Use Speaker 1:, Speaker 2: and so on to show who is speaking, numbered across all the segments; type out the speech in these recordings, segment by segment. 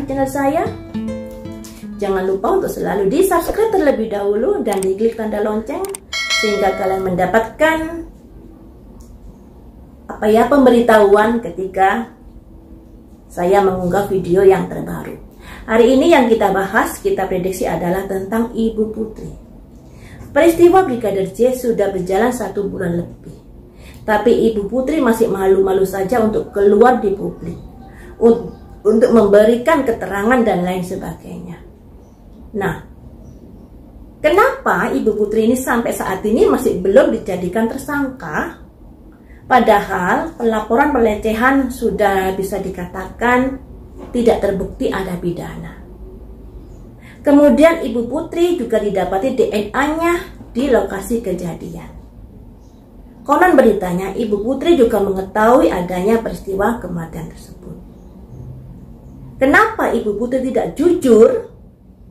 Speaker 1: channel saya, jangan lupa untuk selalu di subscribe terlebih dahulu dan diklik tanda lonceng sehingga kalian mendapatkan pemberitahuan ketika saya mengunggah video yang terbaru. Hari ini yang kita bahas, kita prediksi adalah tentang Ibu Putri. Peristiwa Brigadir J sudah berjalan 1 bulan lebih, tapi Ibu Putri masih malu-malu saja untuk keluar di publik, untuk memberikan keterangan dan lain sebagainya. Nah, kenapa Ibu Putri ini sampai saat ini masih belum dijadikan tersangka? Padahal pelaporan pelecehan sudah bisa dikatakan tidak terbukti ada pidana. Kemudian Ibu Putri juga didapati DNA-nya di lokasi kejadian. Konon beritanya Ibu Putri juga mengetahui adanya peristiwa kematian tersebut. Kenapa Ibu Putri tidak jujur,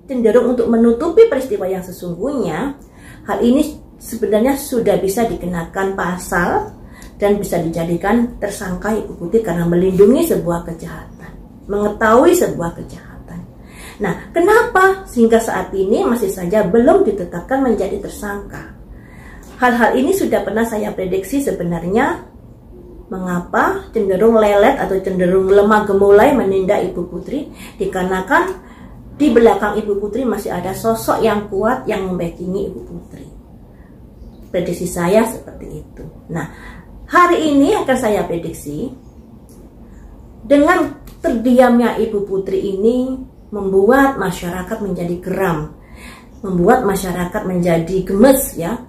Speaker 1: cenderung untuk menutupi peristiwa yang sesungguhnya? Hal ini sebenarnya sudah bisa dikenakan pasal dan bisa dijadikan tersangka Ibu Putri karena melindungi sebuah kejahatan, mengetahui sebuah kejahatan. Nah, kenapa sehingga saat ini masih saja belum ditetapkan menjadi tersangka? Hal-hal ini sudah pernah saya prediksi sebenarnya. Mengapa cenderung lelet atau cenderung lemah gemulai menindak Ibu Putri? Dikarenakan di belakang Ibu Putri masih ada sosok yang kuat yang membackingi Ibu Putri. Prediksi saya seperti itu. Nah, hari ini akan saya prediksi dengan terdiamnya Ibu Putri ini membuat masyarakat menjadi geram, membuat masyarakat menjadi gemes ya.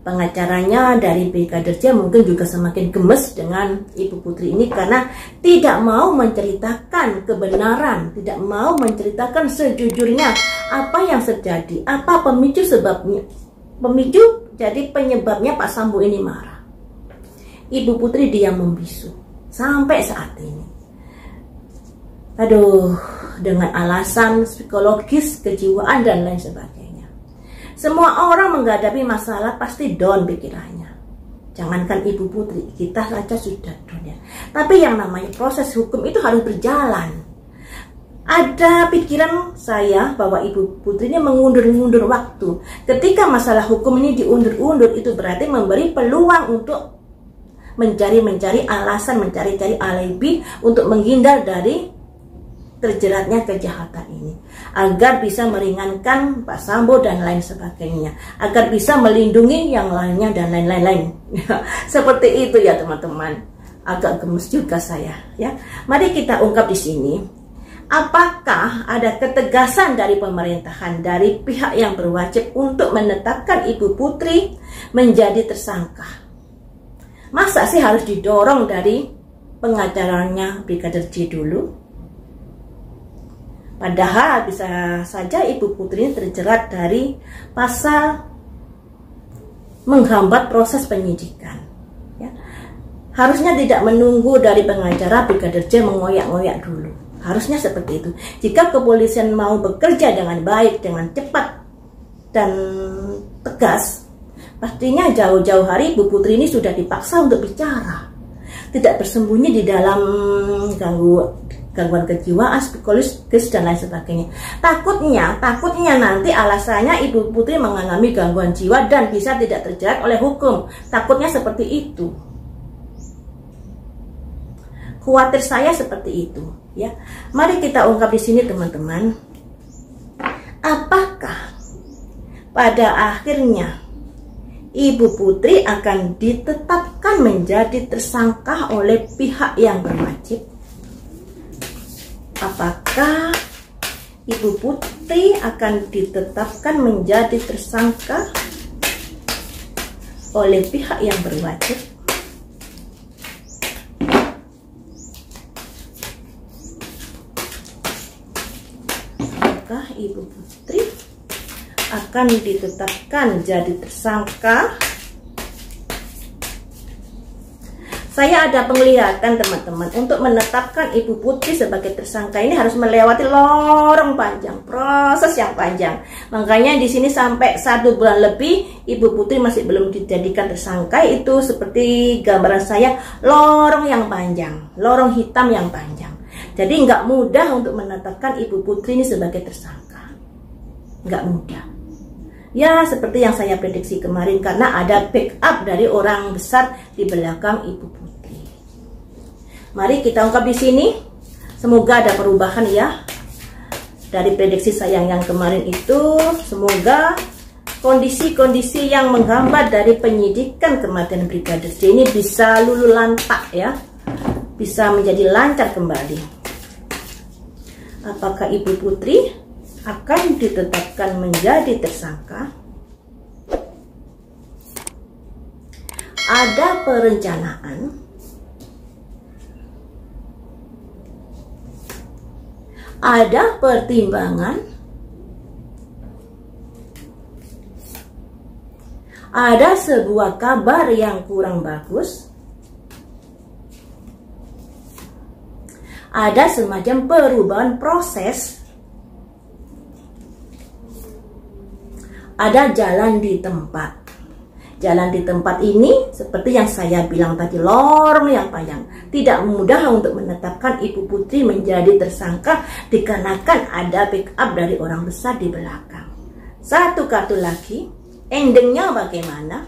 Speaker 1: Pengacaranya dari Brigadir J mungkin juga semakin gemes dengan Ibu Putri ini karena tidak mau menceritakan kebenaran, tidak mau menceritakan sejujurnya apa yang terjadi, apa pemicu sebabnya, penyebabnya Pak Sambo ini marah. Ibu Putri diam membisu sampai saat ini. Aduh, dengan alasan psikologis, kejiwaan dan lain sebagainya. Semua orang menghadapi masalah pasti down pikirannya. Jangankan Ibu Putri, kita saja sudah down ya. Tapi yang namanya proses hukum itu harus berjalan. Ada pikiran saya bahwa Ibu Putri ini mengundur-undur waktu. Ketika masalah hukum ini diundur-undur, itu berarti memberi peluang untuk mencari alasan, mencari alibi untuk menghindar dari terjeratnya kejahatan ini, agar bisa meringankan Pak Sambo dan lain sebagainya, agar bisa melindungi yang lainnya dan lain-lain. Seperti itu ya teman-teman. Agak gemes juga saya ya. Mari kita ungkap di sini. Apakah ada ketegasan dari pemerintahan, dari pihak yang berwajib untuk menetapkan Ibu Putri menjadi tersangka? Masa sih harus didorong dari pengacaranya Brigadir J dulu? Padahal bisa saja Ibu Putri ini terjerat dari pasal menghambat proses penyidikan. Ya. Harusnya tidak menunggu dari pengacara Brigadir J mengoyak-ngoyak dulu. Harusnya seperti itu. Jika kepolisian mau bekerja dengan baik, dengan cepat dan tegas, pastinya jauh-jauh hari Ibu Putri ini sudah dipaksa untuk bicara. Tidak bersembunyi di dalam gangguan kejiwaan, psikologis dan lain sebagainya. Takutnya nanti alasannya Ibu Putri mengalami gangguan jiwa dan bisa tidak terjerat oleh hukum. Takutnya seperti itu. Khawatir saya seperti itu, ya. Mari kita ungkap di sini teman-teman. Apakah pada akhirnya Ibu Putri akan ditetapkan menjadi tersangka oleh pihak yang berwajib? Apakah Ibu Putri akan ditetapkan menjadi tersangka oleh pihak yang berwajib? Apakah Ibu Putri akan ditetapkan jadi tersangka? Saya ada penglihatan teman-teman, untuk menetapkan Ibu Putri sebagai tersangka ini harus melewati lorong panjang, proses yang panjang. Makanya di sini sampai 1 bulan lebih Ibu Putri masih belum dijadikan tersangka. Itu seperti gambaran saya, lorong yang panjang, lorong hitam yang panjang. Jadi nggak mudah untuk menetapkan Ibu Putri ini sebagai tersangka. Nggak mudah. Ya seperti yang saya prediksi kemarin, karena ada backup dari orang besar di belakang Ibu Putri. Mari kita ungkap di sini. Semoga ada perubahan ya. Dari prediksi saya yang kemarin itu, semoga kondisi-kondisi yang menghambat dari penyidikan kematian Brigadir J ini bisa luluh lantak ya, bisa menjadi lancar kembali. Apakah Ibu Putri akan ditetapkan menjadi tersangka? Ada perencanaan, ada pertimbangan, ada sebuah kabar yang kurang bagus, ada semacam perubahan proses, ada jalan di tempat. Jalan di tempat ini seperti yang saya bilang tadi, lorong yang panjang. Tidak mudah untuk menetapkan Ibu Putri menjadi tersangka dikarenakan ada backup dari orang besar di belakang. Satu kartu lagi, endingnya bagaimana?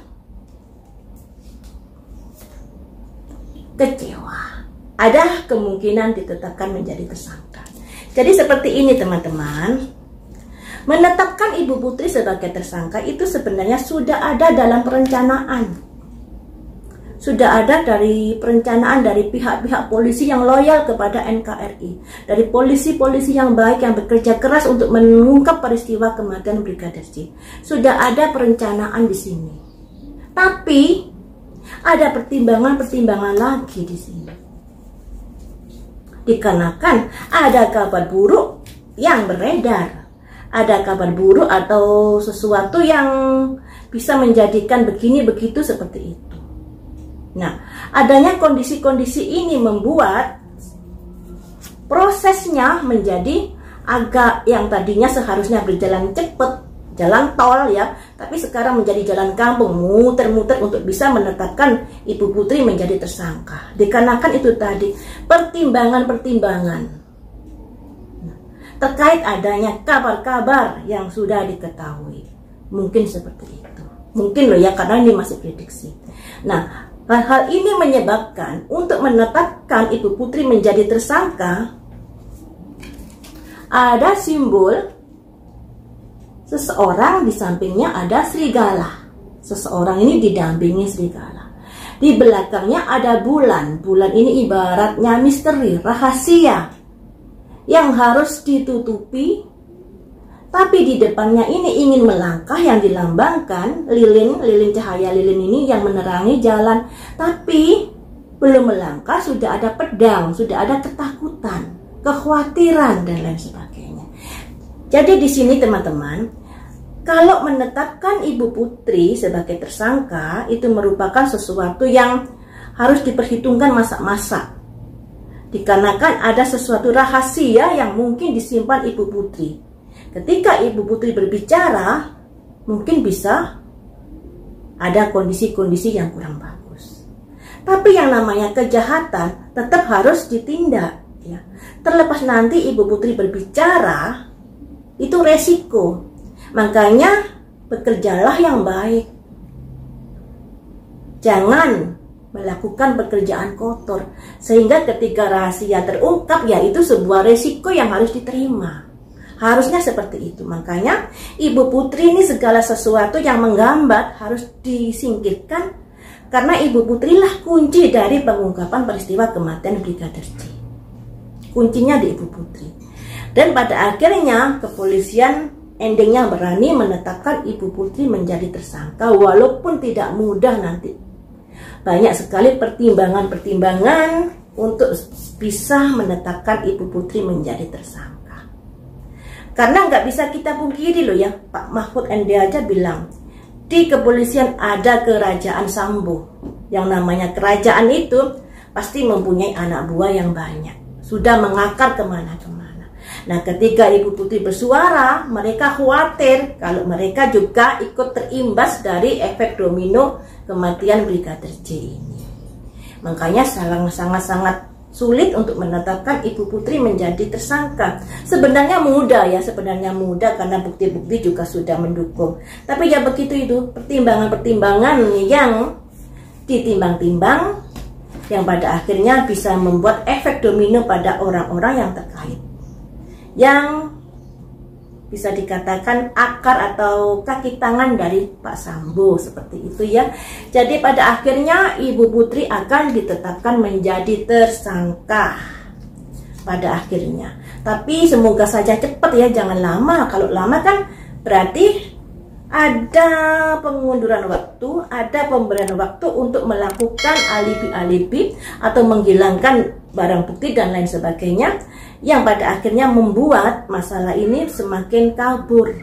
Speaker 1: Kecewa. Ada kemungkinan ditetapkan menjadi tersangka. Jadi seperti ini teman-teman. Menetapkan Ibu Putri sebagai tersangka itu sebenarnya sudah ada dalam perencanaan. Sudah ada dari perencanaan dari pihak-pihak polisi yang loyal kepada NKRI. Dari polisi-polisi yang baik yang bekerja keras untuk mengungkap peristiwa kematian Brigadir J. Sudah ada perencanaan di sini. Tapi ada pertimbangan-pertimbangan lagi di sini. Dikarenakan ada kabar buruk yang beredar. Ada kabar buruk atau sesuatu yang bisa menjadikan begini begitu seperti itu. Nah, adanya kondisi-kondisi ini membuat prosesnya menjadi agak, yang tadinya seharusnya berjalan cepat, jalan tol ya, tapi sekarang menjadi jalan kampung, muter-muter untuk bisa menetapkan Ibu Putri menjadi tersangka. Dikarenakan itu tadi pertimbangan-pertimbangan terkait adanya kabar-kabar yang sudah diketahui. Mungkin seperti itu. Mungkin loh ya, karena ini masih prediksi. Nah, hal-hal ini menyebabkan untuk menetapkan Ibu Putri menjadi tersangka, ada simbol seseorang, di sampingnya ada serigala. Seseorang ini didampingi serigala. Di belakangnya ada bulan. Bulan ini ibaratnya misteri, rahasia yang harus ditutupi, tapi di depannya ini ingin melangkah, yang dilambangkan lilin cahaya lilin ini yang menerangi jalan, tapi belum melangkah sudah ada pedang, sudah ada ketakutan, kekhawatiran dan lain sebagainya. Jadi di sini teman-teman, kalau menetapkan Ibu Putri sebagai tersangka itu merupakan sesuatu yang harus diperhitungkan masak-masak. Dikarenakan ada sesuatu rahasia yang mungkin disimpan Ibu Putri. Ketika Ibu Putri berbicara, mungkin bisa ada kondisi-kondisi yang kurang bagus. Tapi yang namanya kejahatan tetap harus ditindak ya. Terlepas nanti Ibu Putri berbicara, itu resiko. Makanya bekerjalah yang baik. Jangan melakukan pekerjaan kotor, sehingga ketika rahasia terungkap, ya itu sebuah resiko yang harus diterima. Harusnya seperti itu. Makanya Ibu Putri ini segala sesuatu yang menghambat harus disingkirkan, karena Ibu Putri lah kunci dari pengungkapan peristiwa kematian Brigadir J. Kuncinya di Ibu Putri. Dan pada akhirnya kepolisian endingnya berani menetapkan Ibu Putri menjadi tersangka, walaupun tidak mudah nanti. Banyak sekali pertimbangan-pertimbangan untuk bisa menetapkan Ibu Putri menjadi tersangka. Karena nggak bisa kita pungkiri loh ya, Pak Mahfud MD aja bilang, di kepolisian ada kerajaan Sambo. Yang namanya kerajaan itu pasti mempunyai anak buah yang banyak. Sudah mengakar kemana-kemana. Nah, ketika Ibu Putri bersuara, mereka khawatir kalau mereka juga ikut terimbas dari efek domino kematian Brigadir J ini. Makanya sangat-sangat sulit untuk menetapkan Ibu Putri menjadi tersangka. Sebenarnya mudah ya, sebenarnya mudah karena bukti-bukti juga sudah mendukung. Tapi ya begitu itu, pertimbangan-pertimbangan yang ditimbang-timbang yang pada akhirnya bisa membuat efek domino pada orang-orang yang terkait. Yang bisa dikatakan akar atau kaki tangan dari Pak Sambo, seperti itu ya. Jadi pada akhirnya Ibu Putri akan ditetapkan menjadi tersangka pada akhirnya. Tapi semoga saja cepat ya, jangan lama. Kalau lama kan berarti ada pengunduran waktu, ada pemberian waktu untuk melakukan alibi-alibi atau menghilangkan barang bukti dan lain sebagainya, yang pada akhirnya membuat masalah ini semakin kabur.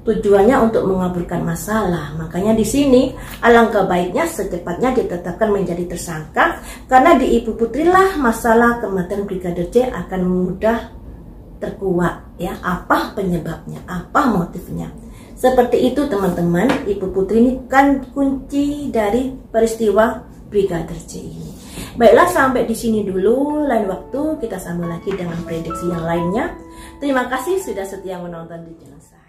Speaker 1: Tujuannya untuk mengaburkan masalah. Makanya di sini alangkah baiknya secepatnya ditetapkan menjadi tersangka, karena di Ibu Putri lah masalah kematian Brigadir J akan mudah terkuak ya, apa penyebabnya, apa motifnya. Seperti itu teman-teman, Ibu Putri ini kan kunci dari peristiwa Brigadir J ini. Baiklah, sampai di sini dulu. Lain waktu kita sambung lagi dengan prediksi yang lainnya. Terima kasih sudah setia menonton di channel saya.